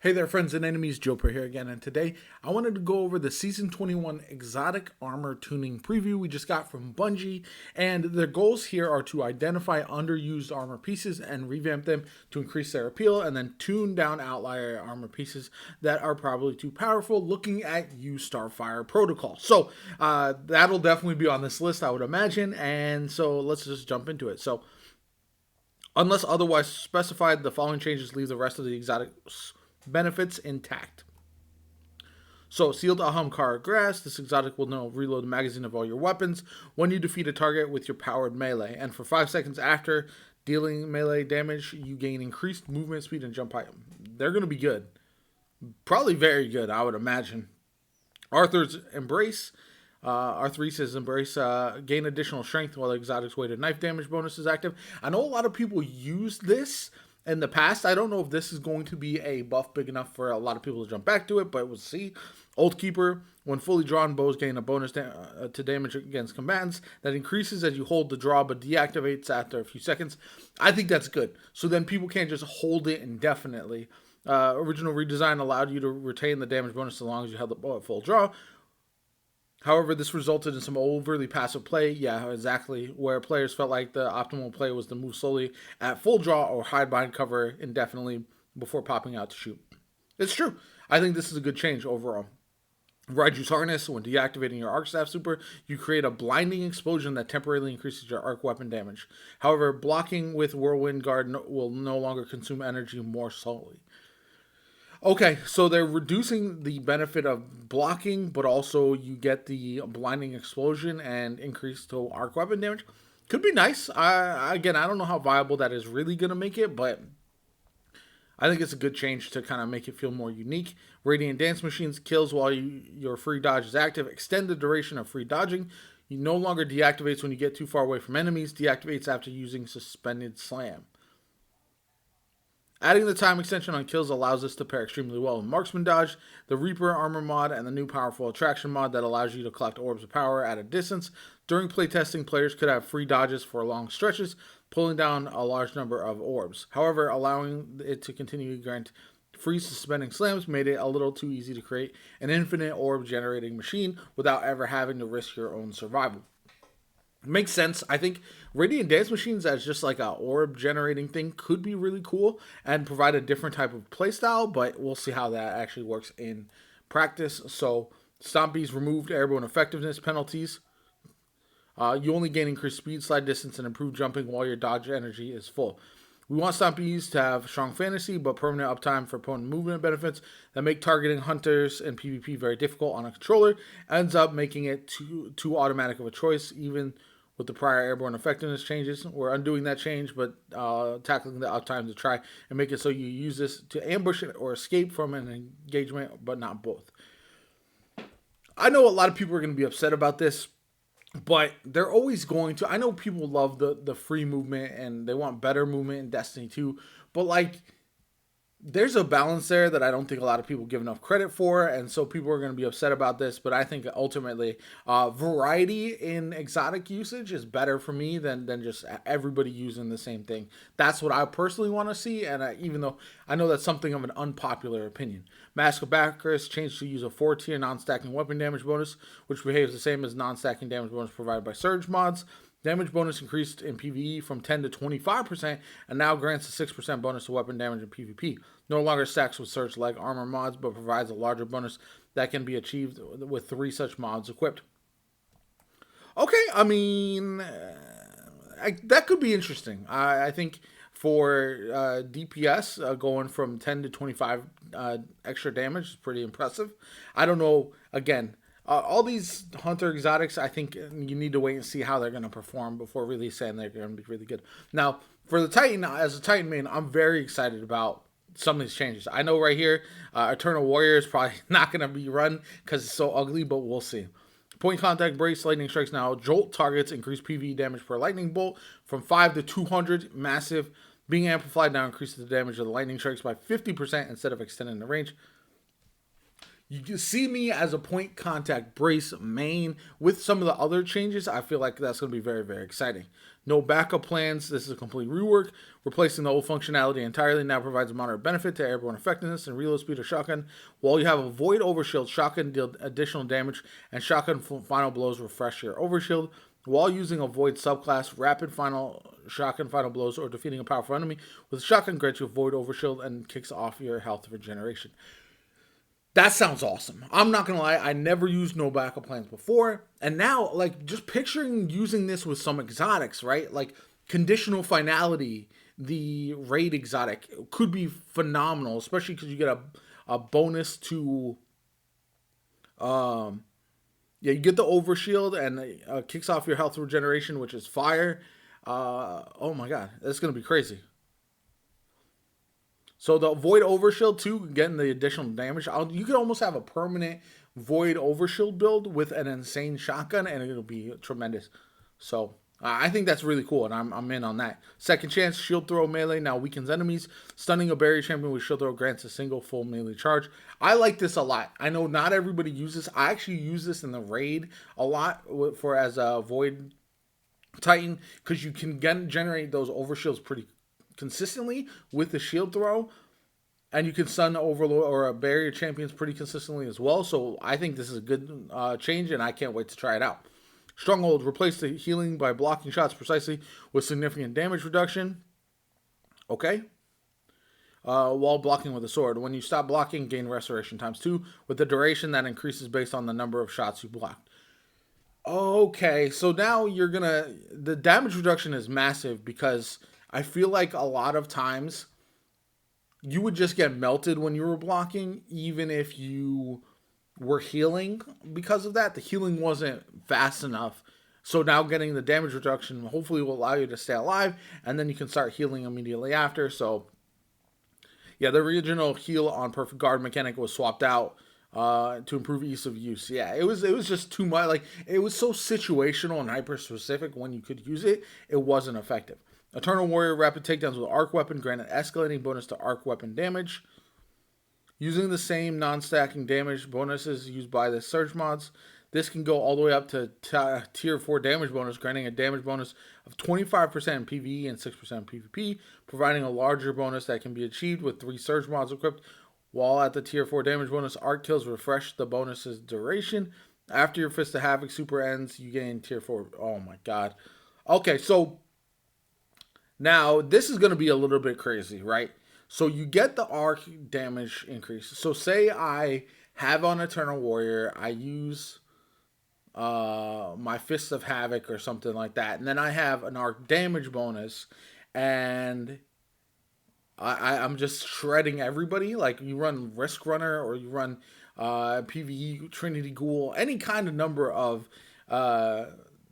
Hey there, friends and enemies, JoPaWrites here again, and today I wanted to go over the Season 21 Exotic Armor Tuning preview we just got from Bungie, and their goals here are to identify underused armor pieces and revamp them to increase their appeal, and then tune down outlier armor pieces that are probably too powerful, looking at Use Starfire Protocol. So that'll definitely be on this list, I would imagine, and so let's just jump into it. So, unless otherwise specified, the following changes leave the rest of the exotic benefits intact. So, Sealed Ahamkara Grass, this exotic will now reload the magazine of all your weapons when you defeat a target with your powered melee. And for 5 seconds after dealing melee damage, you gain increased movement speed and jump height. They're going to be good. Probably very good, I would imagine. Arthur's Embrace. Arthresis Embrace, gain additional strength while the exotic's weighted knife damage bonus is active. I know a lot of people use this in the past. I don't know if this is going to be a buff big enough for a lot of people to jump back to it, but we'll see. Oath Keeper, when fully drawn, bows gain a bonus to damage against combatants that increases as you hold the draw but deactivates after a few seconds. I think that's good. So then people can't just hold it indefinitely. Original redesign allowed you to retain the damage bonus as long as you held the bow at full draw. However, this resulted in some overly passive play. Yeah, exactly. Where players felt like the optimal play was to move slowly at full draw or hide behind cover indefinitely before popping out to shoot. It's true. I think this is a good change overall. Raiju's Harness, when deactivating your Arc Staff super, you create a blinding explosion that temporarily increases your arc weapon damage. However, blocking with Whirlwind Guard will no longer consume energy more slowly. Okay, so they're reducing the benefit of blocking, but also you get the blinding explosion and increase to arc weapon damage. Could be nice. I don't know how viable that is really going to make it, but I think it's a good change to kind of make it feel more unique. Radiant Dance Machines kills while your free dodge is active. Extend the duration of free dodging. You no longer deactivates when you get too far away from enemies. Deactivates after using Suspended Slam. Adding the time extension on kills allows this to pair extremely well with Marksman Dodge, the Reaper Armor mod, and the new Powerful Attraction mod that allows you to collect orbs of power at a distance. During playtesting, players could have free dodges for long stretches, pulling down a large number of orbs. However, allowing it to continue to grant free suspending slams made it a little too easy to create an infinite orb generating machine without ever having to risk your own survival. Makes sense. I think Radiant Dance Machines as just like a orb generating thing could be really cool and provide a different type of playstyle, but we'll see how that actually works in practice. So, Stompies removed airborne effectiveness penalties. You only gain increased speed, slide distance, and improved jumping while your dodge energy is full. We want Stompies to have strong fantasy, but permanent uptime for opponent movement benefits that make targeting hunters in PvP very difficult on a controller. Ends up making it too automatic of a choice, even with the prior airborne effectiveness changes. We're undoing that change, but tackling the uptime to try and make it so you use this to ambush or escape from an engagement, but not both. I know a lot of people are going to be upset about this, but they're always going to. I know people love the free movement and they want better movement in Destiny 2, but like, there's a balance there that I don't think a lot of people give enough credit for, and so people are going to be upset about this, but I think ultimately variety in exotic usage is better for me than just everybody using the same thing. That's what I personally want to see, and even though I know that's something of an unpopular opinion. Mask of Bacchus changed to use a 4-tier non-stacking weapon damage bonus, which behaves the same as non-stacking damage bonus provided by Surge mods. Damage bonus increased in PvE from 10 to 25% and now grants a 6% bonus to weapon damage in PvP. No longer stacks with Surge leg armor mods, but provides a larger bonus that can be achieved with 3 such mods equipped. Okay, I mean, that could be interesting. I think for DPS, going from 10 to 25 extra damage is pretty impressive. I don't know, again, all these Hunter exotics, I think you need to wait and see how they're going to perform before really saying they're going to be really good. Now, for the Titan, as a Titan main, I'm very excited about some of these changes. I know right here, Eternal Warrior is probably not going to be run because it's so ugly, but we'll see. Point Contact Brace, Lightning Strikes now. Jolt targets increase PvE damage per Lightning Bolt from 5 to 200. Massive. Being amplified now increases the damage of the Lightning Strikes by 50% instead of extending the range. You can see me as a point contact brace main. With some of the other changes, I feel like that's going to be very, very exciting. No backup plans. This is a complete rework. Replacing the old functionality entirely now provides a moderate benefit to airborne effectiveness and reload speed of shotgun. While you have a void overshield, shotgun deal additional damage, and shotgun final blows refresh your overshield. While using a void subclass, rapid shotgun final blows, or defeating a powerful enemy with a shotgun grants you a void overshield and kicks off your health regeneration. That sounds awesome. I'm not gonna lie, I never used no backup plans before, and now, like, just picturing using this with some exotics, right? Like conditional finality, the raid exotic could be phenomenal, especially because you get a bonus to, yeah, you get the overshield and kicks off your health regeneration, which is fire. Oh my god, that's gonna be crazy. So the Void Overshield too, getting the additional damage. You could almost have a permanent Void Overshield build with an insane shotgun, and it'll be tremendous. So I think that's really cool, and I'm in on that. Second chance, shield throw melee now weakens enemies. Stunning a barrier champion with shield throw grants a single full melee charge. I like this a lot. I know not everybody uses. I actually use this in the raid a lot for as a Void Titan, because you can generate those overshields pretty consistently with the shield throw, and you can stun overlord or a barrier champions pretty consistently as well. So I think this is a good change, and I can't wait to try it out. Stronghold, replace the healing by blocking shots precisely with significant damage reduction. Okay. While blocking with a sword. When you stop blocking, gain restoration ×2 with the duration that increases based on the number of shots you blocked. Okay, so now the damage reduction is massive, because I feel like a lot of times you would just get melted when you were blocking, even if you were healing. Because of that, the healing wasn't fast enough. So now getting the damage reduction hopefully will allow you to stay alive, and then you can start healing immediately after. So yeah, the original heal on perfect guard mechanic was swapped out to improve ease of use. Yeah, it was just too much. Like, it was so situational and hyper specific when you could use it. It wasn't effective. Eternal Warrior, rapid takedowns with arc weapon, granted escalating bonus to arc weapon damage. Using the same non-stacking damage bonuses used by the Surge mods, this can go all the way up to tier 4 damage bonus, granting a damage bonus of 25% in PvE and 6% in PvP, providing a larger bonus that can be achieved with 3 Surge mods equipped. While at the tier 4 damage bonus, arc kills refresh the bonus's duration. After your Fist of Havoc super ends, you gain tier 4. Oh my god. Okay, so now this is going to be a little bit crazy, right? So you get the arc damage increase. So say I have on Eternal Warrior, I use my Fist of Havoc or something like that, and then I have an arc damage bonus, and I'm just shredding everybody. Like, you run Risk Runner, or you run PvE Trinity Ghoul, any kind of number of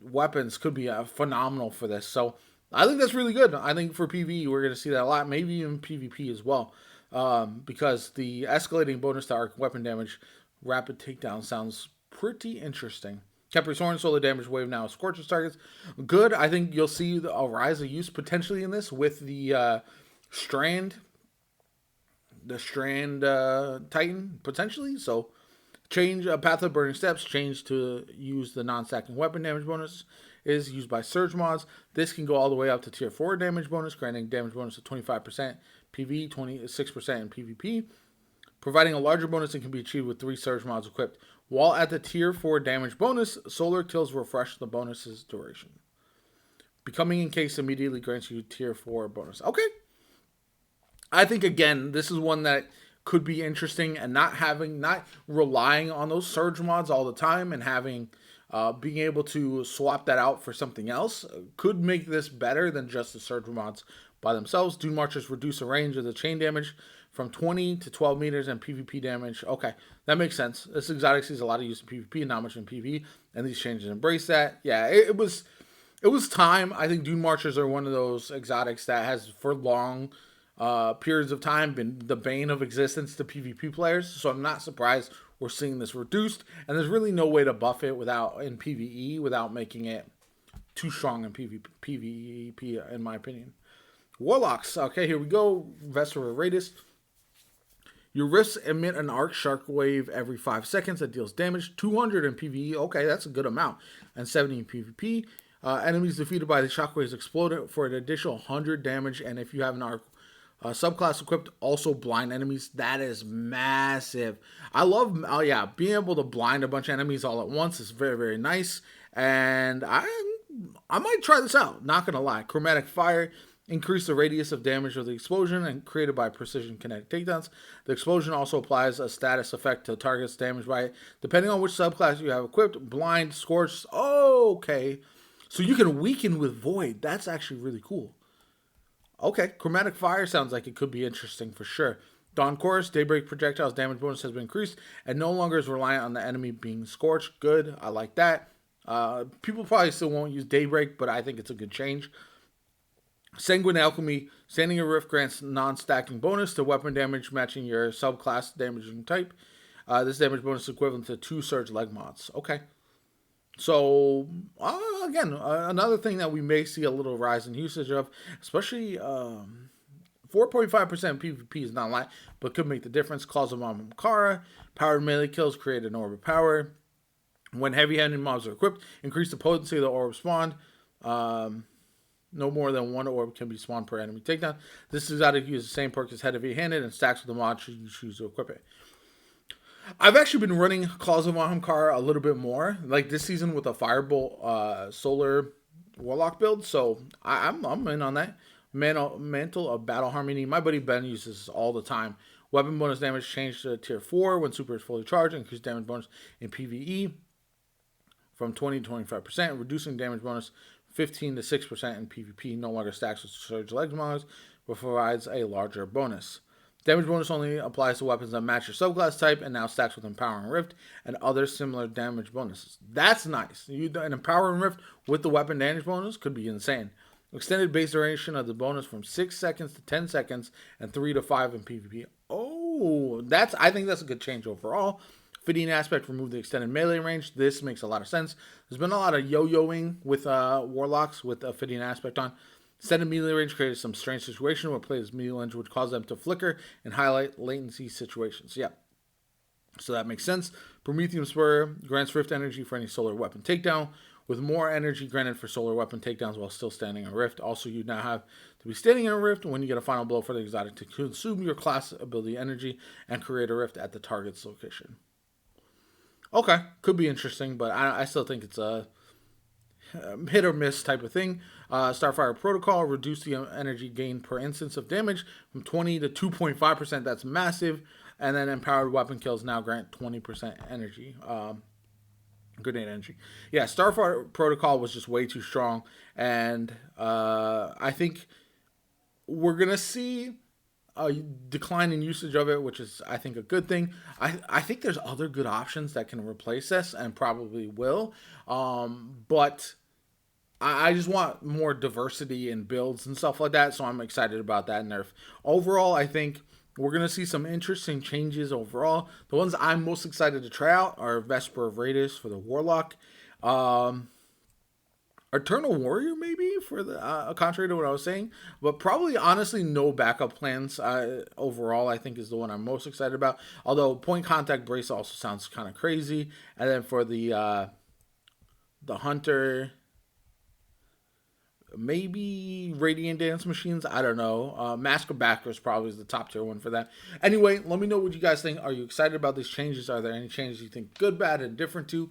weapons could be phenomenal for this. So I think that's really good. I think for PvE, we're going to see that a lot, maybe even PvP as well, because the escalating bonus to arc weapon damage, rapid takedown sounds pretty interesting. Khepri's Horn, solar damage wave now scorches targets. Good. I think you'll see a rise of use potentially in this with the Strand Titan potentially. So change Path of Burning Steps, change to use the non-stacking weapon damage bonus is used by Surge mods. This can go all the way up to tier 4 damage bonus, granting damage bonus of 25% PvE, 26% in PvP, providing a larger bonus that can be achieved with 3 Surge mods equipped. While at the tier 4 damage bonus, solar kills refresh the bonus's duration. Becoming encased immediately grants you tier 4 bonus. Okay. I think, again, this is one that could be interesting, and not relying on those Surge mods all the time, and having being able to swap that out for something else could make this better than just the Surge mods by themselves. Dune Marchers reduce the range of the chain damage from 20 to 12 meters and PvP damage. Okay, that makes sense. This exotic sees a lot of use in PvP and not much in PvE, and these changes embrace that. Yeah, it was time. I think Dune Marchers are one of those exotics that has, for long periods of time, been the bane of existence to PvP players. So I'm not surprised we're seeing this reduced, and there's really no way to buff it in PvE without making it too strong in PvP, in my opinion. Warlocks. Okay, here we go. Vesper Raidus. Your rifts emit an arc shockwave every 5 seconds that deals damage, 200 in PvE. Okay, that's a good amount, and 70 in PvP. Enemies defeated by the shockwaves explode for an additional 100 damage, and if you have an arc subclass equipped, also blind enemies. That is massive. I love, being able to blind a bunch of enemies all at once is very, very nice, and I might try this out. Not gonna lie. Chromatic fire. Increase the radius of damage of the explosion and created by precision kinetic takedowns. The explosion also applies a status effect to targets damaged by it. Depending on which subclass you have equipped, blind, scorched. Oh, okay. So you can weaken with void. That's actually really cool. Okay, chromatic fire sounds like it could be interesting for sure. Dawn Chorus, Daybreak projectiles damage bonus has been increased and no longer is reliant on the enemy being scorched. Good, I like that. People probably still won't use Daybreak, but I think it's a good change. Sanguine Alchemy, Standing a Rift grants non-stacking bonus to weapon damage matching your subclass damaging type. This damage bonus is equivalent to 2 Surge Leg mods. Okay. So, again, another thing that we may see a little rise in usage of, especially 4.5% PvP is not a lot, but could make the difference. Claws of Mamamkara, powered melee kills create an orb of power. When heavy-handed mobs are equipped, increase the potency of the orb spawned. No more than 1 orb can be spawned per enemy takedown. This is how to use the same perk as heavy-handed and stacks with the mod should you choose to equip it. I've actually been running Claws of Mahamkar a little bit more, like this season with a Firebolt Solar Warlock build, so I'm in on that. Mantle of Battle Harmony. My buddy Ben uses this all the time. Weapon bonus damage changed to tier 4 when super is fully charged. Increased damage bonus in PvE from 20 to 25%, reducing damage bonus 15 to 6% in PvP. No longer stacks with Surge Leg mods, but provides a larger bonus. Damage bonus only applies to weapons that match your subclass type and now stacks with Empowering Rift and other similar damage bonuses. That's nice. An Empowering Rift with the weapon damage bonus could be insane. Extended base duration of the bonus from 6 seconds to 10 seconds and 3 to 5 in PvP. Oh, I think that's a good change overall. Fitting aspect, remove the extended melee range. This makes a lot of sense. There's been a lot of yo-yoing with Warlocks with a fitting aspect on. Extended melee range created some strange situation where players' melee range would cause them to flicker and highlight latency situations. Yeah, so that makes sense. Prometheum Spur grants Rift energy for any solar weapon takedown, with more energy granted for solar weapon takedowns while still standing in a rift. Also, you now have to be standing in a rift when you get a final blow for the exotic to consume your class ability energy and create a rift at the target's location. Okay, could be interesting, but I still think it's a hit or miss type of thing. Starfire Protocol, reduce the energy gain per instance of damage from 20 to 2.5%. That's massive. And then empowered weapon kills now grant 20% energy. Grenade energy. Yeah, Starfire Protocol was just way too strong. And I think we're going to see a decline in usage of it, which is, I think, a good thing. I think there's other good options that can replace this and probably will. But I just want more diversity in builds and stuff like that, so I'm excited about that nerf. Overall, I think we're going to see some interesting changes overall. The ones I'm most excited to try out are Vesper of Radius for the Warlock. Eternal Warrior, maybe, for the contrary to what I was saying. But probably, honestly, no backup plans overall, I think, is the one I'm most excited about. Although Point Contact Brace also sounds kind of crazy. And then for the Hunter, maybe Radiant Dance Machines, I don't know. Mask of Backers probably is the top tier one for that. Anyway, let me know what you guys think. Are you excited about these changes? Are there any changes you think good, bad, and different to?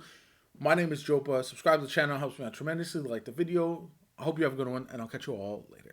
My name is JoPa. Subscribe to the channel. Helps me out tremendously. Like the video. I hope you have a good one, and I'll catch you all later.